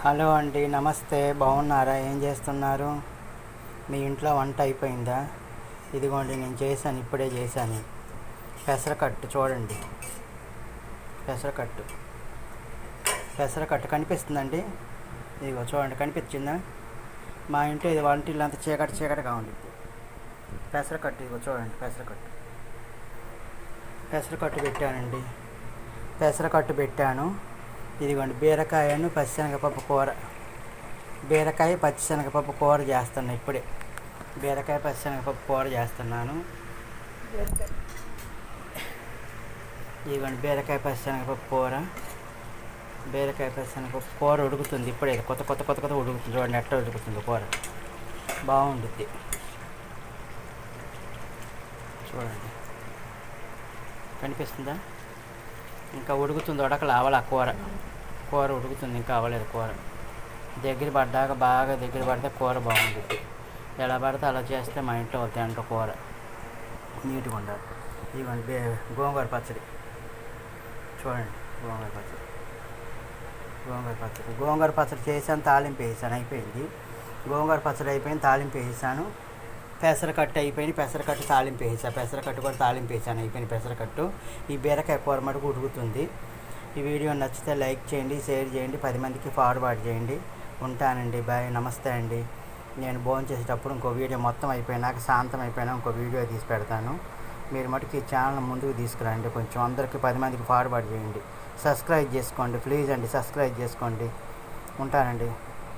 Hello అండి, నమస్తే. బాగున్నారా? ఏం చేస్తున్నారు? మీ ఇంట్లో వంట అయిపోయిందా? ఇదిగోండి, నేను చేశాను, ఇప్పుడే చేశాను. పెసరకట్టు చూడండి. పెసరకట్టు పెసరకట్టు కనిపిస్తుందండి. ఇదిగో చూడండి, కనిపించిందా? మా ఇంట్లో ఇది వంటిల్లు అంతా చీకటి చీకటిగా ఉండిద్ది. పెసరకట్టు ఇదిగో చూడండి. పెసరకట్టు పెట్టానండి. పెసరకట్టు పెట్టాను. ఇదిగోండి, బీరకాయను పచ్చిశనగపప్పు కూర. బీరకాయ పచ్చిశనగపప్పు కూర చేస్తున్నాను ఇప్పుడే. బీరకాయ పచ్చిశనగపప్పు కూర చేస్తున్నాను. ఇదిగోండి, బీరకాయ పచ్చిశనగపప్పు కూర ఉడుకుతుంది ఇప్పుడే. కొత్త ఉడుకుతుంది. చూడండి ఎట్లా ఉడుకుతుంది కూర. బాగుండుద్ది. చూడండి, కనిపిస్తుందా? ఇంకా ఉడుకుతుంది. ఉడకలు కూర ఉడుకుతుంది, ఇంకా అవ్వలేదు కూర. బాగా దగ్గర పడితే కూర బాగుంటుంది. ఎలా పడితే అలా చేస్తే మా ఇంట్లో తింటారు కూర. నీట్గా ఉండాలి. ఇవ్వండి, గోంగూర పచ్చడి చూడండి. గోంగూర పచ్చడి చేశాను, తాలింపు వేసాను, అయిపోయింది. గోంగూర పచ్చడి అయిపోయింది, తాలింపు వేసాను. పెసరకట్టు అయిపోయింది, పెసరకట్టు తాలింపు వేసాను. పెసరకట్టు కూడా తాలింపు వేసాను, అయిపోయింది పెసరకట్టు. ఈ బీరకాయ కూర మటుకు ఉడుకుతుంది. ఈ వీడియో నచ్చితే లైక్ చేయండి, షేర్ చేయండి, 10 మందికి ఫార్వర్డ్ చేయండి. ఉంటానండి, బాయ్, నమస్తే అండి. నేను భోజనం చేసేటప్పుడు ఇంకో వీడియో మొత్తం అయిపోయినాక, శాంతం అయిపోయినా ఇంకో వీడియో తీసి పెడతాను. మీరు మటుకు ఈ ఛానల్ ముందుకు తీసుకురండి. కొంచెం అందరికీ 10 మందికి ఫార్వర్డ్ చేయండి. సబ్స్క్రైబ్ చేసుకోండి ప్లీజ్ అండి, సబ్స్క్రైబ్ చేసుకోండి. ఉంటానండి.